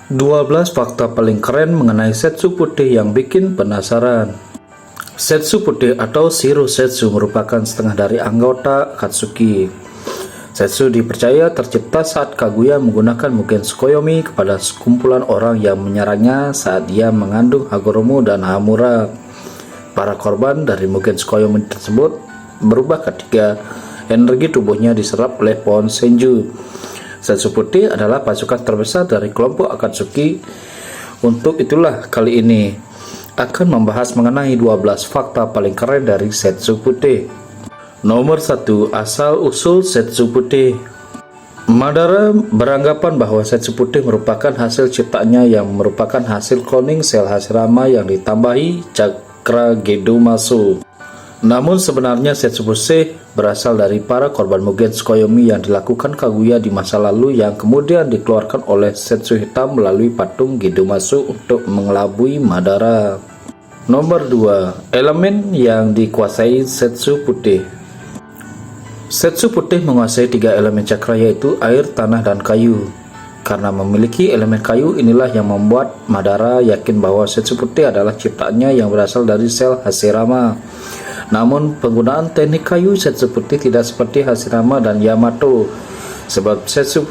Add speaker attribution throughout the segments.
Speaker 1: 12 fakta paling keren mengenai Setsu putih yang bikin penasaran. Setsu putih atau Shiro Setsu merupakan setengah dari anggota Akatsuki. Setsu dipercaya tercipta saat Kaguya menggunakan Mugen Tsukuyomi kepada sekumpulan orang yang menyerangnya saat dia mengandung Hagoromo dan Hamura. Para korban dari Mugen Tsukuyomi tersebut berubah ketika energi tubuhnya diserap oleh pohon Senju. Setsu putih adalah pasukan terbesar dari kelompok Akatsuki. Untuk itulah kali ini akan membahas mengenai 12 fakta paling keren dari Setsu putih. Nomor 1. Asal-usul Setsu putih. Madara beranggapan bahwa Setsu putih merupakan hasil ciptaannya yang merupakan hasil cloning sel Hashirama yang ditambahi cakra Gedomasu. Namun sebenarnya Setsu putih berasal dari para korban Mugen Tsukuyomi yang dilakukan Kaguya di masa lalu yang kemudian dikeluarkan oleh Setsu hitam melalui patung Gedomasu untuk mengelabui Madara. Nomor 2. Elemen yang dikuasai Setsu putih. Setsu putih menguasai 3 elemen cakra yaitu air, tanah, dan kayu. Karena memiliki elemen kayu inilah yang membuat Madara yakin bahwa Setsu putih adalah ciptaannya yang berasal dari sel Hashirama. Namun penggunaan teknik kayu Setsu putih tidak seperti Hashirama dan Yamato, sebab Setsu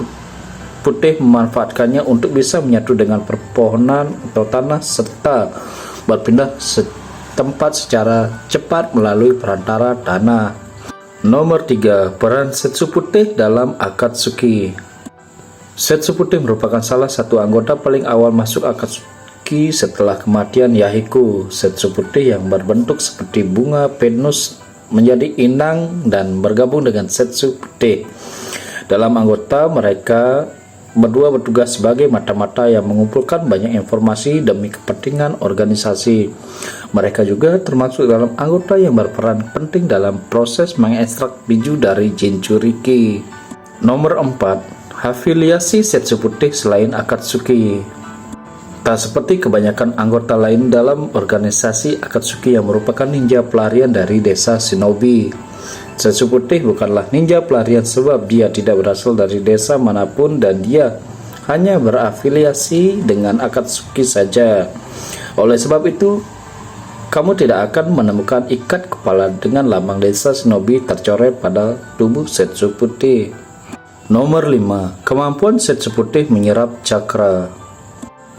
Speaker 1: putih memanfaatkannya untuk bisa menyatu dengan perpohonan atau tanah serta berpindah tempat secara cepat melalui perantara tanah. Nomor 3. Peran Setsu putih dalam Akatsuki. Setsu putih merupakan salah satu anggota paling awal masuk Akatsuki setelah kematian Yahiko. Setsu putih yang berbentuk seperti bunga Venus menjadi inang dan bergabung dengan Setsu putih. Dalam anggota mereka berdua bertugas sebagai mata-mata yang mengumpulkan banyak informasi demi kepentingan organisasi. Mereka juga termasuk dalam anggota yang berperan penting dalam proses mengekstrak biju dari Jinchuriki. Nomor 4. Afiliasi Setsu putih selain Akatsuki. Tak seperti kebanyakan anggota lain dalam organisasi Akatsuki yang merupakan ninja pelarian dari desa shinobi, Setsu putih bukanlah ninja pelarian sebab dia tidak berasal dari desa manapun dan dia hanya berafiliasi dengan Akatsuki saja. Oleh sebab itu, kamu tidak akan menemukan ikat kepala dengan lambang desa shinobi tercoret pada tubuh Setsu putih. Nomor 5. Kemampuan Setsu putih menyerap cakra.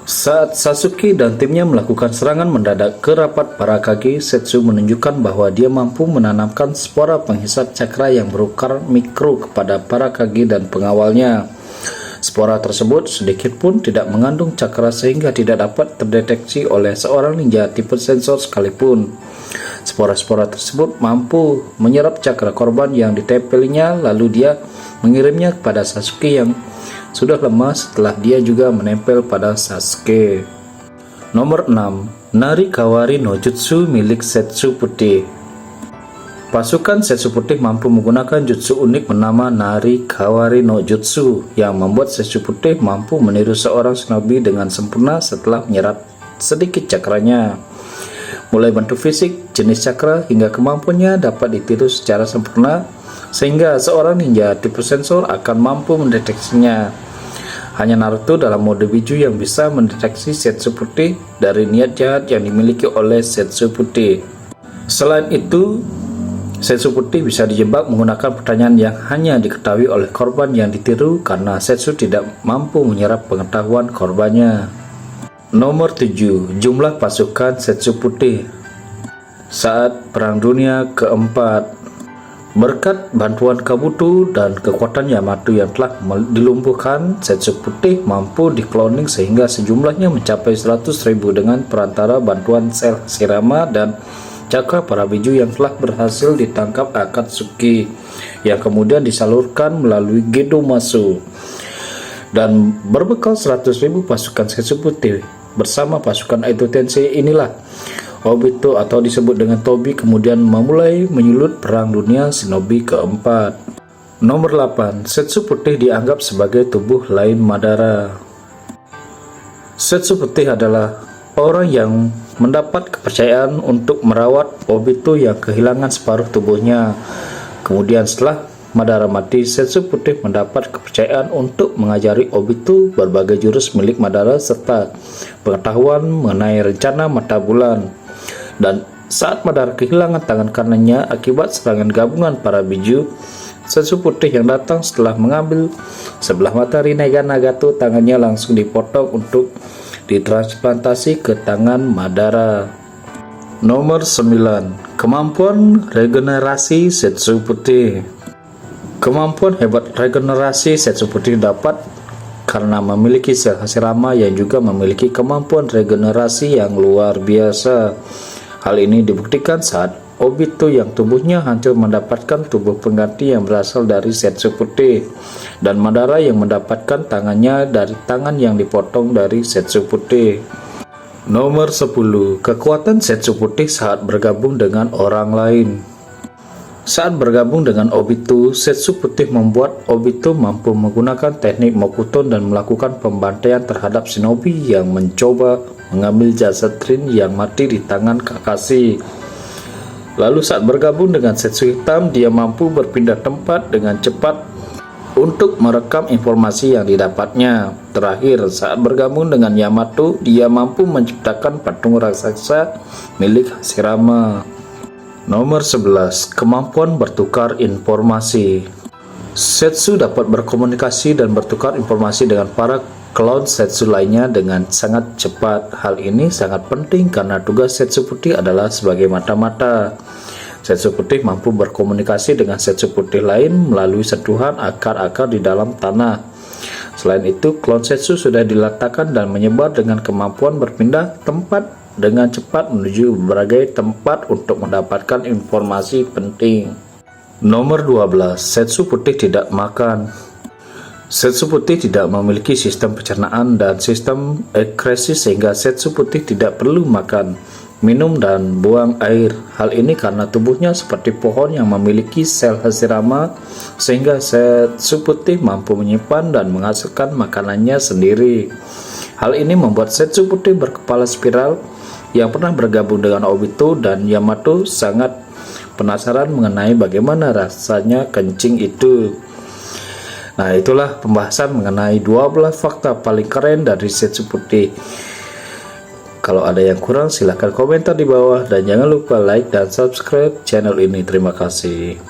Speaker 1: Saat Sasuke dan timnya melakukan serangan mendadak ke rapat para Kage, Setsu menunjukkan bahwa dia mampu menanamkan spora penghisap cakra yang berukuran mikro kepada para Kage dan pengawalnya. Spora tersebut sedikit pun tidak mengandung cakra sehingga tidak dapat terdeteksi oleh seorang ninja tipe sensor sekalipun. Spora-spora tersebut mampu menyerap cakra korban yang ditempelinya, lalu dia mengirimnya kepada Sasuke yang sudah lemah setelah dia juga menempel pada Sasuke. Nomor 6. Narikawari no Jutsu milik Setsu putih. Pasukan Setsu putih mampu menggunakan jutsu unik bernama Narikawari no Jutsu yang membuat Setsu putih mampu meniru seorang shinobi dengan sempurna setelah menyerap sedikit cakranya. Mulai bentuk fisik, jenis cakra, hingga kemampuannya dapat ditiru secara sempurna sehingga seorang ninja tipe sensor akan mampu mendeteksinya. Hanya Naruto dalam mode biju yang bisa mendeteksi Setsu putih dari niat jahat yang dimiliki oleh Setsu putih. Selain itu, Setsu putih bisa dijebak menggunakan pertanyaan yang hanya diketahui oleh korban yang ditiru karena Setsu tidak mampu menyerap pengetahuan korbannya. Nomor 7. Jumlah pasukan Setsu putih. Saat Perang Dunia keempat, berkat bantuan Kabuto dan kekuatan Yamato yang telah dilumpuhkan, Setsu putih mampu dikloning sehingga sejumlahnya mencapai 100.000 dengan perantara bantuan sel Hashirama dan cakra para biju yang telah berhasil ditangkap Akatsuki yang kemudian disalurkan melalui Gedomasu. Dan berbekal 100.000 pasukan Setsu putih bersama pasukan Edo Tensei inilah Obito atau disebut dengan Tobi kemudian memulai menyulut Perang Dunia Shinobi keempat. Nomor 8. Setsu putih dianggap sebagai tubuh lain Madara. Setsu putih adalah orang yang mendapat kepercayaan untuk merawat Obito yang kehilangan separuh tubuhnya. Kemudian setelah Madara mati, Setsu Putih mendapat kepercayaan untuk mengajari Obito berbagai jurus milik Madara serta pengetahuan mengenai rencana mata bulan. Dan saat Madara kehilangan tangan kanannya akibat serangan gabungan para Biju, Setsu Putih yang datang setelah mengambil sebelah mata Rinnegan Nagato, tangannya langsung dipotong untuk ditransplantasi ke tangan Madara. Nomor 9. Kemampuan regenerasi Setsu Putih. Kemampuan hebat regenerasi Setsu Putih dapat karena memiliki sel Hashirama yang juga memiliki kemampuan regenerasi yang luar biasa. Hal ini dibuktikan saat Obito yang tubuhnya hancur mendapatkan tubuh pengganti yang berasal dari Setsu Putih, dan Madara yang mendapatkan tangannya dari tangan yang dipotong dari Setsu Putih. Nomor 10. Kekuatan Setsu Putih saat bergabung dengan orang lain. Saat bergabung dengan Obito, Setsu Putih membuat Obito mampu menggunakan teknik Mokuton dan melakukan pembantaian terhadap shinobi yang mencoba mengambil jasad Rin yang mati di tangan Kakashi. Lalu saat bergabung dengan Setsu Hitam, dia mampu berpindah tempat dengan cepat untuk merekam informasi yang didapatnya. Terakhir, saat bergabung dengan Yamato, dia mampu menciptakan patung raksasa milik Hashirama. Nomor 11. Kemampuan bertukar informasi. Setsu dapat berkomunikasi dan bertukar informasi dengan para klon Setsu lainnya dengan sangat cepat. Hal ini sangat penting karena tugas Setsu Putih adalah sebagai mata-mata. Setsu Putih mampu berkomunikasi dengan Setsu Putih lain melalui sentuhan akar-akar di dalam tanah. Selain itu, klon Setsu sudah diletakkan dan menyebar dengan kemampuan berpindah tempat dengan cepat menuju berbagai tempat untuk mendapatkan informasi penting. Nomor 12. Setsu Putih tidak makan. Setsu Putih tidak memiliki sistem pencernaan dan sistem ekskresi sehingga Setsu Putih tidak perlu makan, minum, dan buang air. Hal ini karena tubuhnya seperti pohon yang memiliki sel Hashirama sehingga Setsu Putih mampu menyimpan dan menghasilkan makanannya sendiri. Hal ini membuat Setsu Putih berkepala spiral yang pernah bergabung dengan Obito dan Yamato sangat penasaran mengenai bagaimana rasanya kencing itu. Nah, itulah pembahasan mengenai 12 fakta paling keren dari Setsu Putih. Kalau ada yang kurang silahkan komentar di bawah dan jangan lupa like dan subscribe channel ini. Terima kasih.